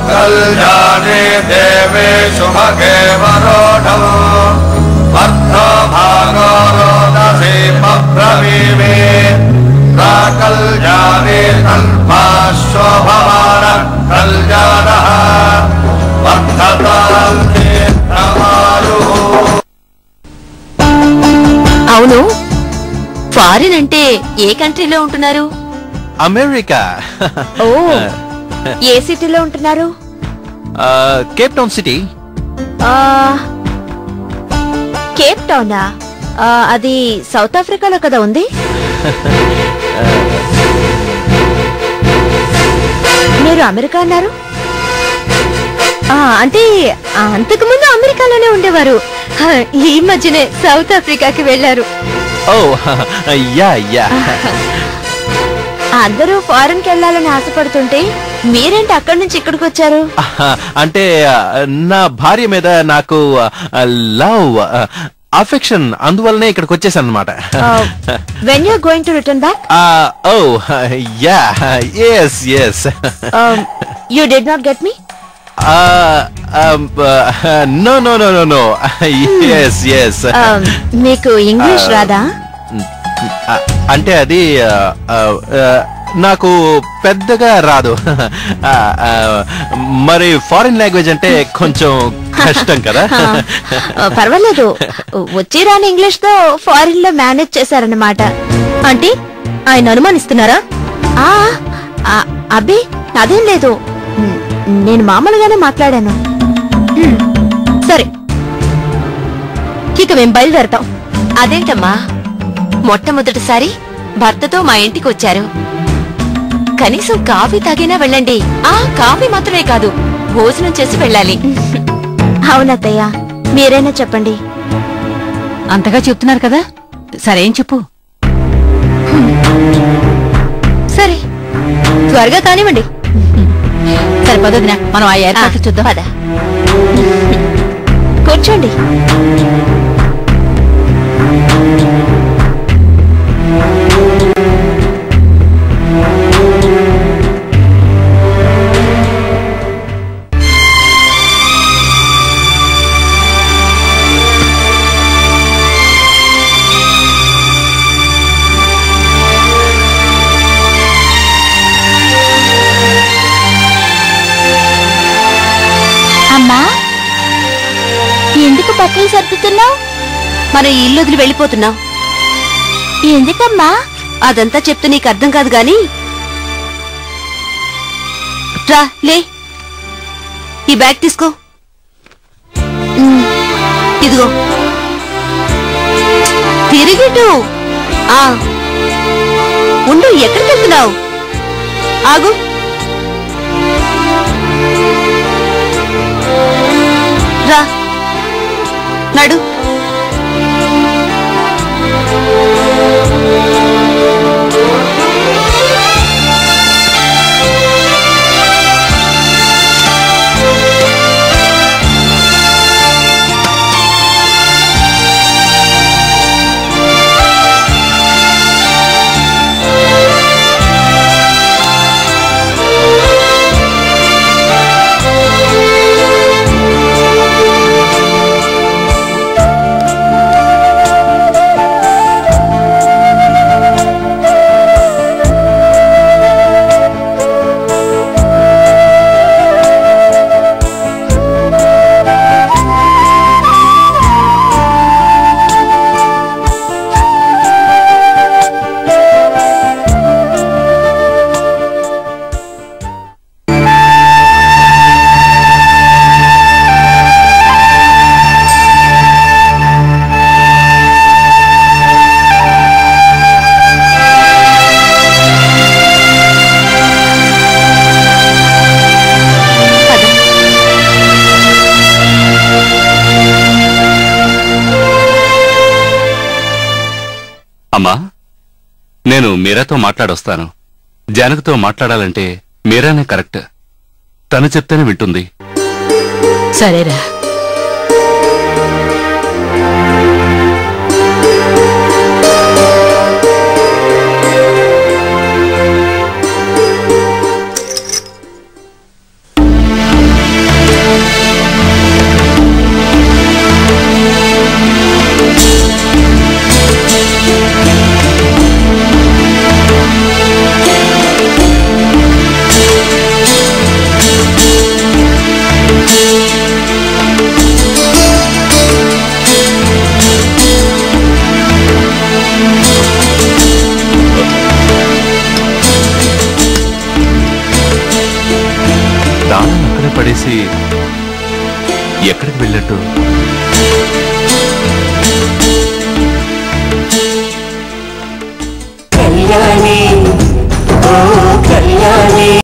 कल्याणे देवे शुभगे वरोढम् वर्धो भागोरोदसे पब्रवीमे प्राकल्याणे तन्माश्वभवान कल्याणः वर्धतां नेत्रमायुः। అవును, ఫారిన్ అంటే ఏ కంట్రీలో ఉంటున్నారు? అమెరికా. ఓ, ఏ సిటీలో ఉంటున్నారు? Cape town city. కేప్ టౌనా? అది సౌత్ ఆఫ్రికాలో కదా ఉంది. మీరు అమెరికా అన్నారు? అంటే అంతకుముందు అమెరికాలోనే ఉండేవారు, ఈ మధ్యనే సౌత్ ఆఫ్రికాకి వెళ్లారు. ఓ యా యా. అందరూ ఫారెన్ కి వెళ్లాలని ఆశపడుతుంటే మీరేంటి అక్కడి నుంచి ఇక్కడికి వచ్చారు? అంటే నా భార్య మీద నాకు లవ్ అఫెక్షన్, అందువల్లనే ఇక్కడికి వచ్చేసాను అనమాట. When you going to return back? Oh yeah, yes yes. You did not get me? No no no no no. Yes yes. మీకు ఇంగ్లీష్ రాదా? అంటే అది నాకు పెద్దగా రాదు. మరి ఫారిన్ లాంగ్వేజ్ అంటే కొంచెం కష్టం కదా. పర్వాలేదు, వచ్చి రాని ఇంగ్లీష్ తో ఫారిన్ లో మేనేజ్ చేశారన్నమాట. అంటే ఆయన అనుమానిస్తున్నారా? అబ్బే అదేం లేదు, నేను మామూలుగానే మాట్లాడాను. సరే, ఇక మేం బయలుదేరతాం. అదేంటమ్మా, మొట్టమొదటిసారి భర్తతో మా ఇంటికి వచ్చారు, కనీసం కాఫీ తాగినా వెళ్ళండి. కాఫీ మాత్రమే కాదు, భోజనం చేసి వెళ్ళాలి. అవునత్తయ్య, మీరైనా చెప్పండి. అంతగా చెప్తున్నారు కదా, సరేం చెప్పు. సరే, త్వరగా కానివ్వండి. సరిపదొదినా, మనం ఆ ఏర్పాట్లు చూద్దాం. పద, కూర్చోండి. అమ్మా, ఎందుకు బట్టలు సర్దుతున్నావు? మన ఇల్లు వదిలి వెళ్ళిపోతున్నావు. ఎందుకమ్మా? అదంతా చెప్తే నీకు అర్థం కాదు గాని రా, లే, ఈ బ్యాగ్ తీసుకో. ఇదిగో, తిరిగిటు. ఉండు, ఎక్కడికి వెళ్తున్నావు? ఆగు. రా, నడు. అమ్మా, నేను మీరాతో మాట్లాడొస్తాను. జానకితో మాట్లాడాలంటే మీరానే కరెక్ట్. తను చెప్తేనే వింటుంది. సరేరా. పడేసి ఎక్కడికి వెళ్ళట్టు? కళ్యాణి, ఓ కళ్యాణి.